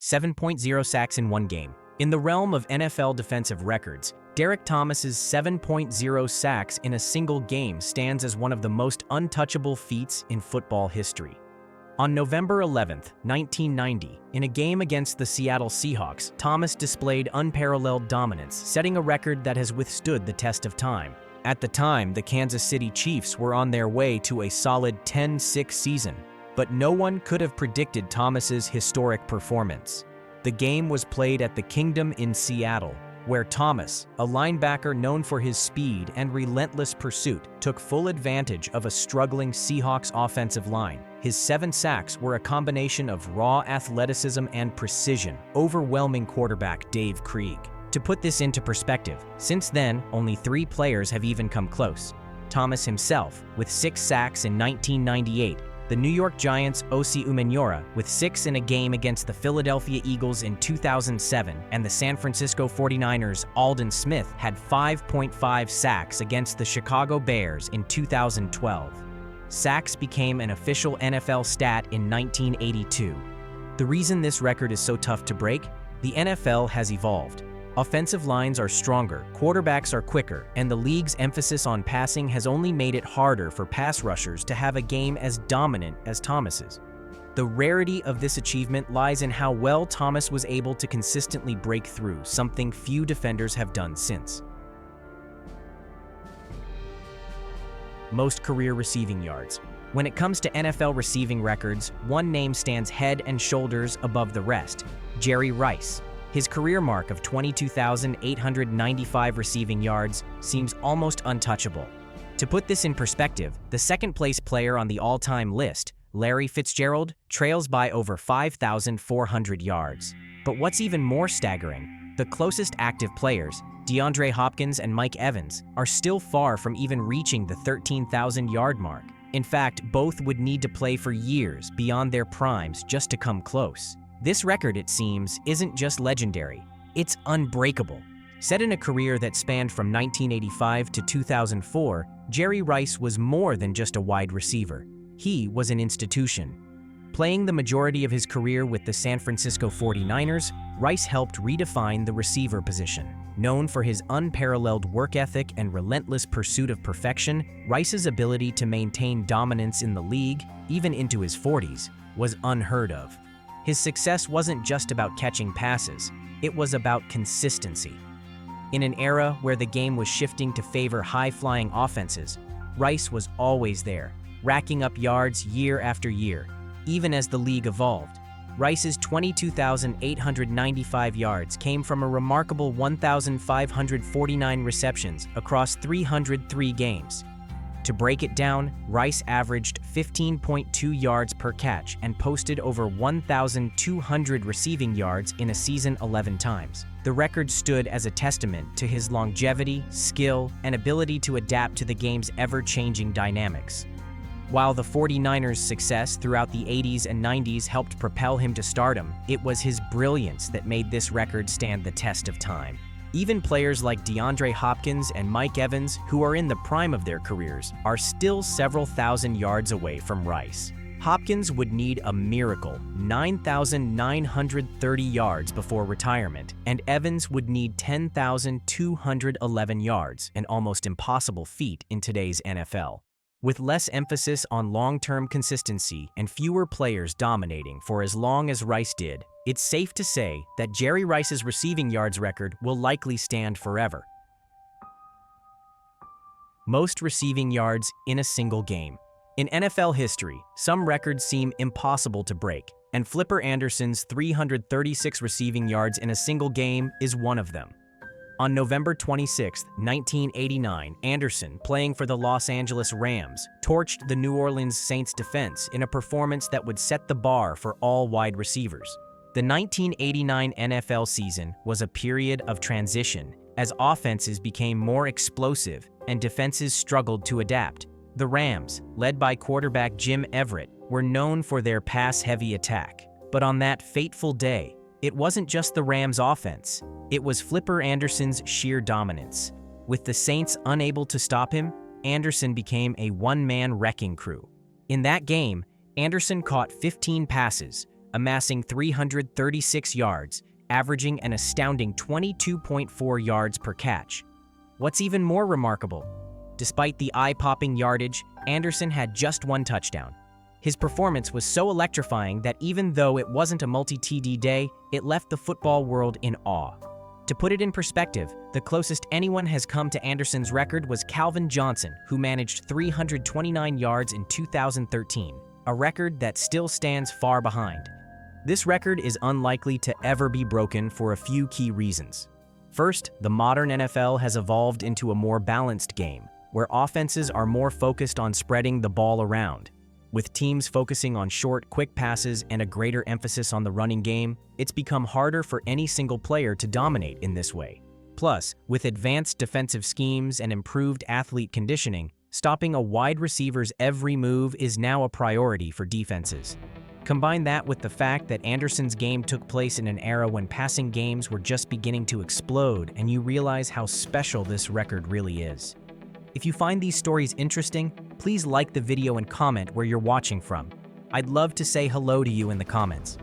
7.0 sacks in one game. In the realm of NFL defensive records, Derek Thomas's 7.0 sacks in a single game stands as one of the most untouchable feats in football history. On November 11, 1990, in a game against the Seattle Seahawks, Thomas displayed unparalleled dominance, setting a record that has withstood the test of time. At the time, the Kansas City Chiefs were on their way to a solid 10-6 season, but no one could have predicted Thomas's historic performance. The game was played at the Kingdom in Seattle, where Thomas, a linebacker known for his speed and relentless pursuit, took full advantage of a struggling Seahawks offensive line. His 7 sacks were a combination of raw athleticism and precision, overwhelming quarterback Dave Krieg. To put this into perspective, since then, only 3 players have even come close. Thomas himself, with 6 sacks in 1998, the New York Giants' Osi Umenyiora with 6 in a game against the Philadelphia Eagles in 2007, and the San Francisco 49ers' Aldon Smith had 5.5 sacks against the Chicago Bears in 2012. Sacks became an official NFL stat in 1982. The reason this record is so tough to break? The NFL has evolved. Offensive lines are stronger, quarterbacks are quicker, and the league's emphasis on passing has only made it harder for pass rushers to have a game as dominant as Thomas's. The rarity of this achievement lies in how well Thomas was able to consistently break through, something few defenders have done since. Most career receiving yards. When it comes to NFL receiving records, one name stands head and shoulders above the rest: Jerry Rice. His career mark of 22,895 receiving yards seems almost untouchable. To put this in perspective, the second-place player on the all-time list, Larry Fitzgerald, trails by over 5,400 yards. But what's even more staggering, the closest active players, DeAndre Hopkins and Mike Evans, are still far from even reaching the 13,000-yard mark. In fact, both would need to play for years beyond their primes just to come close. This record, it seems, isn't just legendary, it's unbreakable. Set in a career that spanned from 1985 to 2004, Jerry Rice was more than just a wide receiver. He was an institution. Playing the majority of his career with the San Francisco 49ers, Rice helped redefine the receiver position. Known for his unparalleled work ethic and relentless pursuit of perfection, Rice's ability to maintain dominance in the league, even into his 40s, was unheard of. His success wasn't just about catching passes, it was about consistency. In an era where the game was shifting to favor high-flying offenses, Rice was always there, racking up yards year after year. Even as the league evolved, Rice's 22,895 yards came from a remarkable 1,549 receptions across 303 games. To break it down, Rice averaged 15.2 yards per catch and posted over 1,200 receiving yards in a season 11 times. The record stood as a testament to his longevity, skill, and ability to adapt to the game's ever-changing dynamics. While the 49ers' success throughout the 80s and 90s helped propel him to stardom, it was his brilliance that made this record stand the test of time. Even players like DeAndre Hopkins and Mike Evans, who are in the prime of their careers, are still several thousand yards away from Rice. Hopkins would need a miracle, 9,930 yards before retirement, and Evans would need 10,211 yards, an almost impossible feat in today's NFL. With less emphasis on long-term consistency and fewer players dominating for as long as Rice did, it's safe to say that Jerry Rice's receiving yards record will likely stand forever. Most receiving yards in a single game. In NFL history, some records seem impossible to break, and Flipper Anderson's 336 receiving yards in a single game is one of them. On November 26, 1989, Anderson, playing for the Los Angeles Rams, torched the New Orleans Saints defense in a performance that would set the bar for all wide receivers. The 1989 NFL season was a period of transition as offenses became more explosive and defenses struggled to adapt. The Rams, led by quarterback Jim Everett, were known for their pass-heavy attack. But on that fateful day, it wasn't just the Rams' offense. It was Flipper Anderson's sheer dominance. With the Saints unable to stop him, Anderson became a one-man wrecking crew. In that game, Anderson caught 15 passes, amassing 336 yards, averaging an astounding 22.4 yards per catch. What's even more remarkable, despite the eye-popping yardage, Anderson had just one touchdown. His performance was so electrifying that even though it wasn't a multi-TD day, it left the football world in awe. To put it in perspective, the closest anyone has come to Anderson's record was Calvin Johnson, who managed 329 yards in 2013, a record that still stands far behind. This record is unlikely to ever be broken for a few key reasons. First, the modern NFL has evolved into a more balanced game, where offenses are more focused on spreading the ball around. With teams focusing on short, quick passes and a greater emphasis on the running game, it's become harder for any single player to dominate in this way. Plus, with advanced defensive schemes and improved athlete conditioning, stopping a wide receiver's every move is now a priority for defenses. Combine that with the fact that Anderson's game took place in an era when passing games were just beginning to explode, and you realize how special this record really is. If you find these stories interesting, please like the video and comment where you're watching from. I'd love to say hello to you in the comments.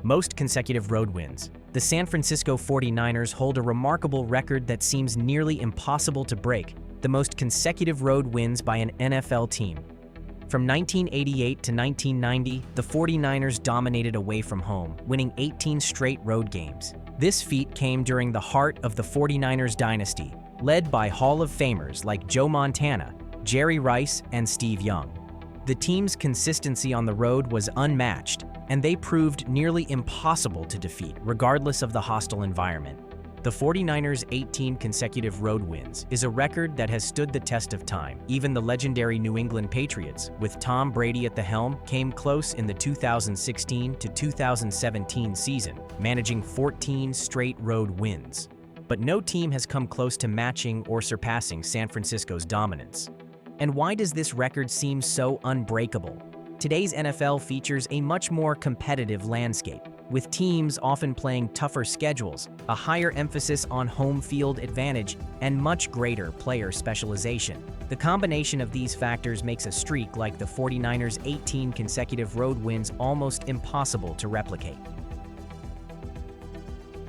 Most consecutive road wins. The San Francisco 49ers hold a remarkable record that seems nearly impossible to break, the most consecutive road wins by an NFL team. From 1988 to 1990, the 49ers dominated away from home, winning 18 straight road games. This feat came during the heart of the 49ers dynasty, led by Hall of Famers like Joe Montana, Jerry Rice, and Steve Young. The team's consistency on the road was unmatched, and they proved nearly impossible to defeat, regardless of the hostile environment. The 49ers' 18 consecutive road wins is a record that has stood the test of time. Even the legendary New England Patriots, with Tom Brady at the helm, came close in the 2016 to 2017 season, managing 14 straight road wins. But no team has come close to matching or surpassing San Francisco's dominance. And why does this record seem so unbreakable? Today's NFL features a much more competitive landscape, with teams often playing tougher schedules, a higher emphasis on home field advantage, and much greater player specialization. The combination of these factors makes a streak like the 49ers' 18 consecutive road wins almost impossible to replicate.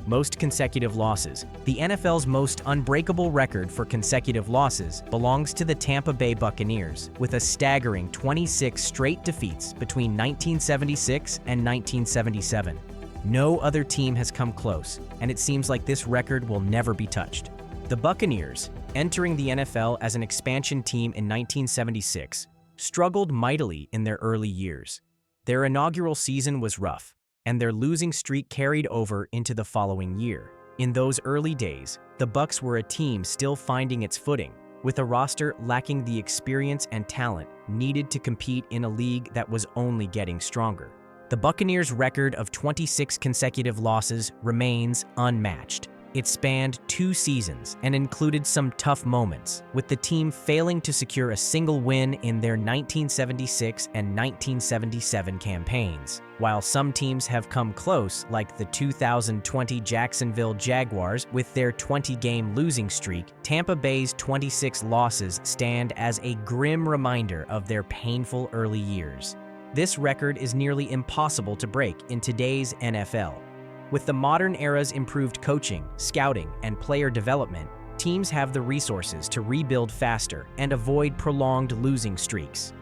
Most consecutive losses. The NFL's most unbreakable record for consecutive losses belongs to the Tampa Bay Buccaneers, with a staggering 26 straight defeats between 1976 and 1977. No other team has come close, and it seems like this record will never be touched. The Buccaneers, entering the NFL as an expansion team in 1976, struggled mightily in their early years. Their inaugural season was rough, and their losing streak carried over into the following year. In those early days, the Bucs were a team still finding its footing, with a roster lacking the experience and talent needed to compete in a league that was only getting stronger. The Buccaneers' record of 26 consecutive losses remains unmatched. It spanned 2 seasons and included some tough moments, with the team failing to secure a single win in their 1976 and 1977 campaigns. While some teams have come close, like the 2020 Jacksonville Jaguars with their 20-game losing streak, Tampa Bay's 26 losses stand as a grim reminder of their painful early years. This record is nearly impossible to break in today's NFL. With the modern era's improved coaching, scouting, and player development, teams have the resources to rebuild faster and avoid prolonged losing streaks.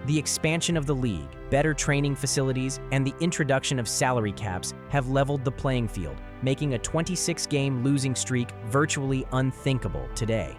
The expansion of the league, better training facilities, and the introduction of salary caps have leveled the playing field, making a 26-game losing streak virtually unthinkable today.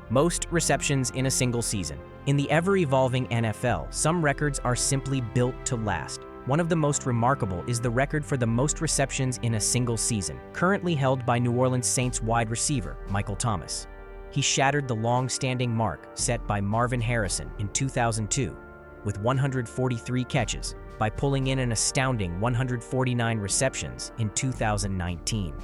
Most receptions in a single season. In the ever-evolving NFL, some records are simply built to last. One of the most remarkable is the record for the most receptions in a single season, currently held by New Orleans Saints wide receiver Michael Thomas. He shattered the long-standing mark set by Marvin Harrison in 2002 with 143 catches by pulling in an astounding 149 receptions in 2019.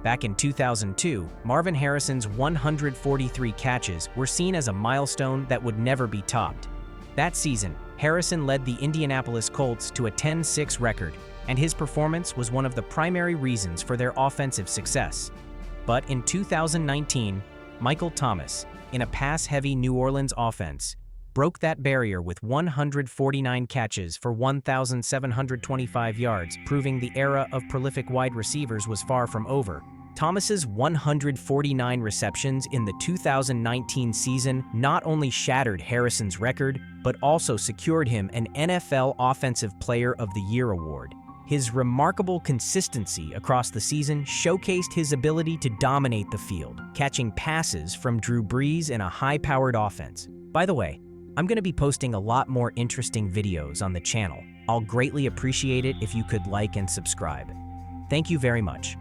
Back in 2002, Marvin Harrison's 143 catches were seen as a milestone that would never be topped. That season, Harrison led the Indianapolis Colts to a 10-6 record, and his performance was one of the primary reasons for their offensive success. But in 2019, Michael Thomas, in a pass-heavy New Orleans offense, broke that barrier with 149 catches for 1,725 yards, proving the era of prolific wide receivers was far from over. Thomas's 149 receptions in the 2019 season not only shattered Harrison's record, but also secured him an NFL Offensive Player of the Year award. His remarkable consistency across the season showcased his ability to dominate the field, catching passes from Drew Brees in a high-powered offense. By the way, I'm going to be posting a lot more interesting videos on the channel. I'll greatly appreciate it if you could like and subscribe. Thank you very much.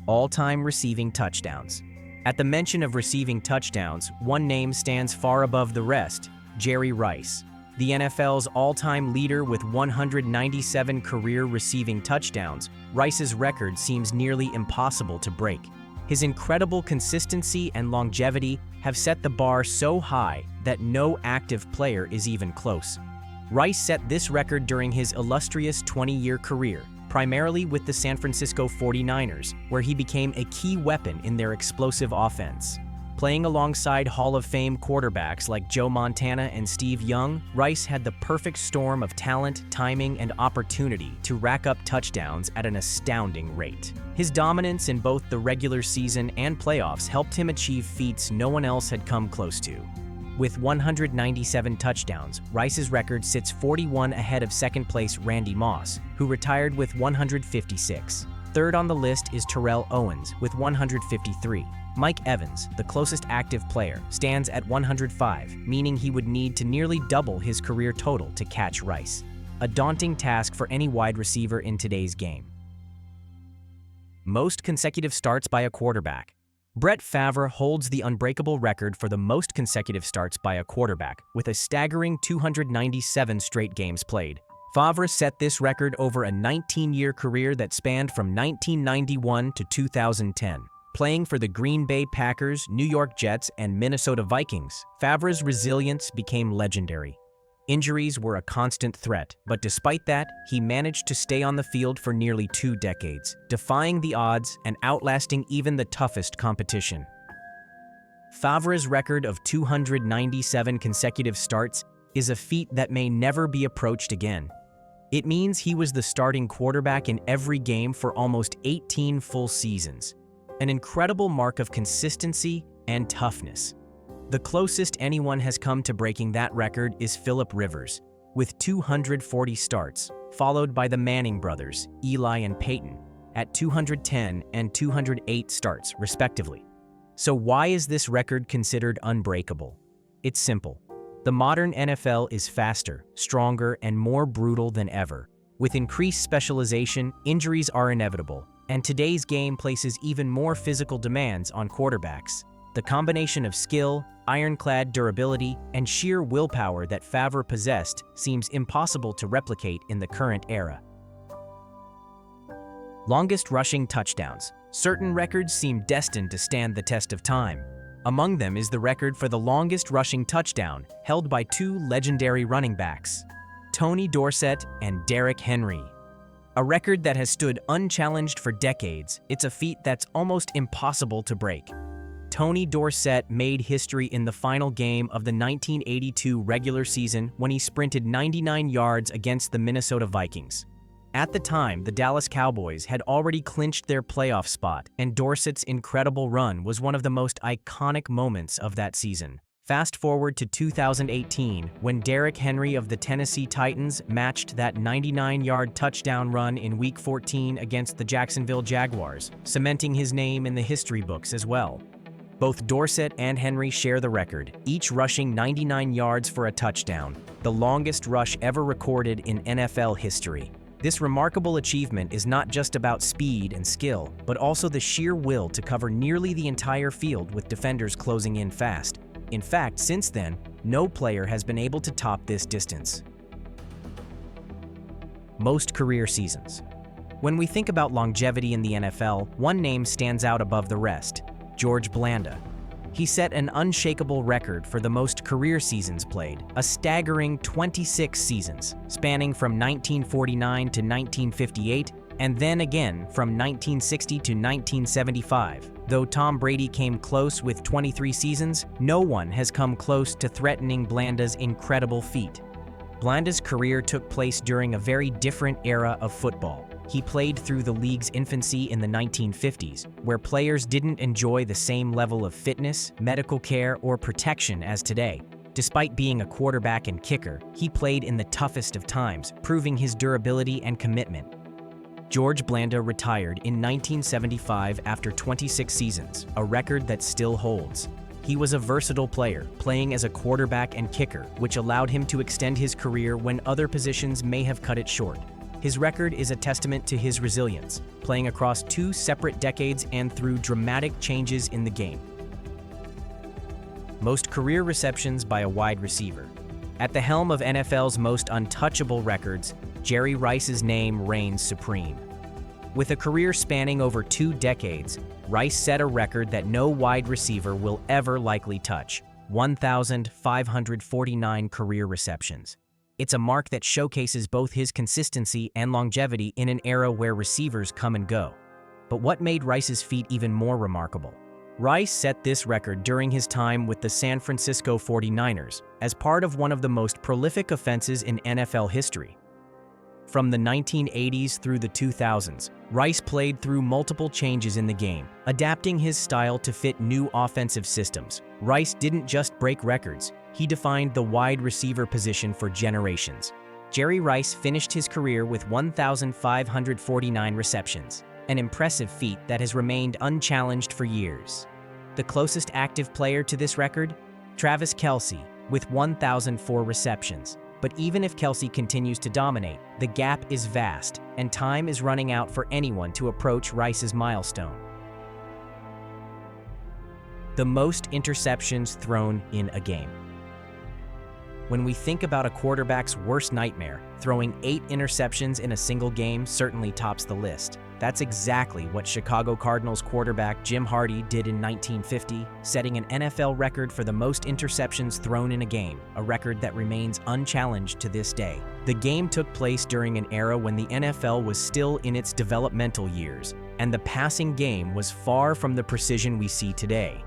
All-time receiving touchdowns. At the mention of receiving touchdowns, one name stands far above the rest: Jerry Rice. The NFL's all-time leader with 197 career receiving touchdowns, Rice's record seems nearly impossible to break. His incredible consistency and longevity have set the bar so high that no active player is even close. Rice set this record during his illustrious 20-year career, primarily with the San Francisco 49ers, where he became a key weapon in their explosive offense. Playing alongside Hall of Fame quarterbacks like Joe Montana and Steve Young, Rice had the perfect storm of talent, timing, and opportunity to rack up touchdowns at an astounding rate. His dominance in both the regular season and playoffs helped him achieve feats no one else had come close to. With 197 touchdowns, Rice's record sits 41 ahead of second-place Randy Moss, who retired with 156. Third on the list is Terrell Owens with 153. Mike Evans, the closest active player, stands at 105, meaning he would need to nearly double his career total to catch Rice. A daunting task for any wide receiver in today's game. Most consecutive starts by a quarterback. Brett Favre holds the unbreakable record for the most consecutive starts by a quarterback, with a staggering 297 straight games played. Favre set this record over a 19-year career that spanned from 1991 to 2010. Playing for the Green Bay Packers, New York Jets, and Minnesota Vikings, Favre's resilience became legendary. Injuries were a constant threat, but despite that, he managed to stay on the field for nearly 2 decades, defying the odds and outlasting even the toughest competition. Favre's record of 297 consecutive starts is a feat that may never be approached again. It means he was the starting quarterback in every game for almost 18 full seasons. An incredible mark of consistency and toughness. The closest anyone has come to breaking that record is Philip Rivers, with 240 starts, followed by the Manning brothers, Eli and Peyton, at 210 and 208 starts, respectively. So why is this record considered unbreakable? It's simple. The modern NFL is faster, stronger, and more brutal than ever. With increased specialization, injuries are inevitable, and today's game places even more physical demands on quarterbacks. The combination of skill, ironclad durability, and sheer willpower that Favre possessed seems impossible to replicate in the current era. Longest rushing touchdowns. Certain records seem destined to stand the test of time. Among them is the record for the longest rushing touchdown, held by 2 legendary running backs, Tony Dorsett and Derrick Henry. A record that has stood unchallenged for decades, it's a feat that's almost impossible to break. Tony Dorsett made history in the final game of the 1982 regular season when he sprinted 99 yards against the Minnesota Vikings. At the time, the Dallas Cowboys had already clinched their playoff spot, and Dorsett's incredible run was one of the most iconic moments of that season. Fast forward to 2018, when Derrick Henry of the Tennessee Titans matched that 99-yard touchdown run in Week 14 against the Jacksonville Jaguars, cementing his name in the history books as well. Both Dorsett and Henry share the record, each rushing 99 yards for a touchdown, the longest rush ever recorded in NFL history. This remarkable achievement is not just about speed and skill, but also the sheer will to cover nearly the entire field with defenders closing in fast. In fact, since then, no player has been able to top this distance. Most career seasons. When we think about longevity in the NFL, one name stands out above the rest: George Blanda. He set an unshakable record for the most career seasons played, a staggering 26 seasons, spanning from 1949 to 1958, and then again from 1960 to 1975. Though Tom Brady came close with 23 seasons, no one has come close to threatening Blanda's incredible feat. Blanda's career took place during a very different era of football. He played through the league's infancy in the 1950s, where players didn't enjoy the same level of fitness, medical care, or protection as today. Despite being a quarterback and kicker, he played in the toughest of times, proving his durability and commitment. George Blanda retired in 1975 after 26 seasons, a record that still holds. He was a versatile player, playing as a quarterback and kicker, which allowed him to extend his career when other positions may have cut it short. His record is a testament to his resilience, playing across 2 separate decades and through dramatic changes in the game. Most career receptions by a wide receiver. At the helm of NFL's most untouchable records, Jerry Rice's name reigns supreme. With a career spanning over 2 decades, Rice set a record that no wide receiver will ever likely touch: 1,549 career receptions. It's a mark that showcases both his consistency and longevity in an era where receivers come and go. But what made Rice's feat even more remarkable? Rice set this record during his time with the San Francisco 49ers as part of one of the most prolific offenses in NFL history. From the 1980s through the 2000s, Rice played through multiple changes in the game, adapting his style to fit new offensive systems. Rice didn't just break records, he defined the wide receiver position for generations. Jerry Rice finished his career with 1,549 receptions, an impressive feat that has remained unchallenged for years. The closest active player to this record? Travis Kelce, with 1,004 receptions. But even if Kelce continues to dominate, the gap is vast, and time is running out for anyone to approach Rice's milestone. The most interceptions thrown in a game. When we think about a quarterback's worst nightmare, throwing 8 interceptions in a single game certainly tops the list. That's exactly what Chicago Cardinals quarterback Jim Hardy did in 1950, setting an NFL record for the most interceptions thrown in a game, a record that remains unchallenged to this day. The game took place during an era when the NFL was still in its developmental years, and the passing game was far from the precision we see today.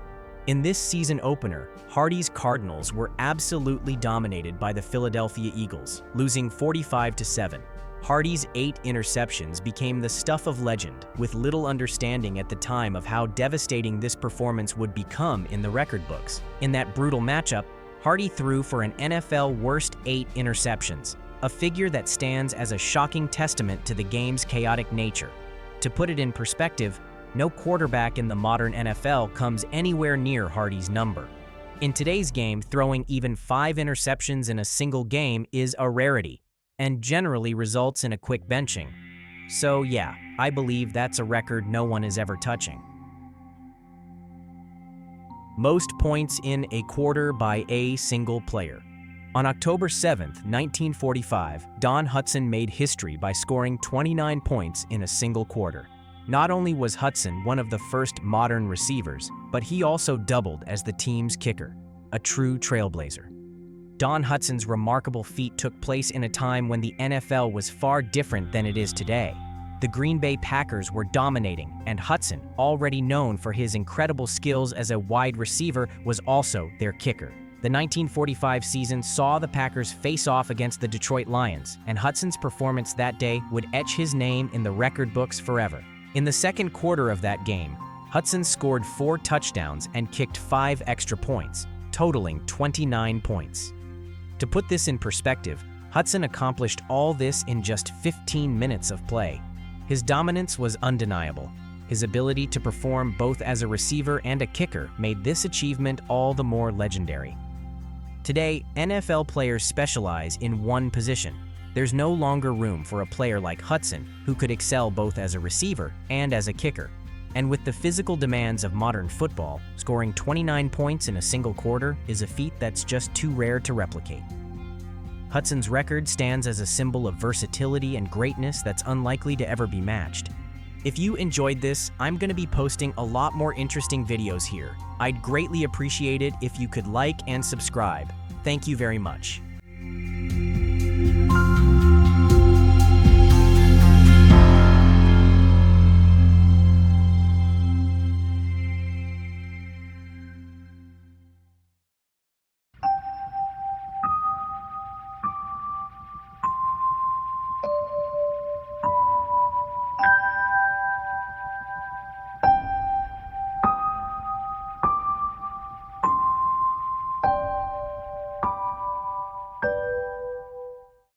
In this season opener, Hardy's Cardinals were absolutely dominated by the Philadelphia Eagles, losing 45-7. Hardy's 8 interceptions became the stuff of legend, with little understanding at the time of how devastating this performance would become in the record books. In that brutal matchup, Hardy threw for an NFL worst 8 interceptions, a figure that stands as a shocking testament to the game's chaotic nature. To put it in perspective, no quarterback in the modern NFL comes anywhere near Hardy's number. In today's game, throwing even 5 interceptions in a single game is a rarity, and generally results in a quick benching. So yeah, I believe that's a record no one is ever touching. Most points in a quarter by a single player. On October 7, 1945, Don Hutson made history by scoring 29 points in a single quarter. Not only was Hutson one of the first modern receivers, but he also doubled as the team's kicker, a true trailblazer. Don Hutson's remarkable feat took place in a time when the NFL was far different than it is today. The Green Bay Packers were dominating, and Hutson, already known for his incredible skills as a wide receiver, was also their kicker. The 1945 season saw the Packers face off against the Detroit Lions, and Hutson's performance that day would etch his name in the record books forever. In the second quarter of that game, Hutson scored 4 touchdowns and kicked 5 extra points, totaling 29 points. To put this in perspective, Hutson accomplished all this in just 15 minutes of play. His dominance was undeniable. His ability to perform both as a receiver and a kicker made this achievement all the more legendary. Today, NFL players specialize in one position. There's no longer room for a player like Hutson, who could excel both as a receiver and as a kicker. And with the physical demands of modern football, scoring 29 points in a single quarter is a feat that's just too rare to replicate. Hutson's record stands as a symbol of versatility and greatness that's unlikely to ever be matched. If you enjoyed this, I'm going to be posting a lot more interesting videos here. I'd greatly appreciate it if you could like and subscribe. Thank you very much.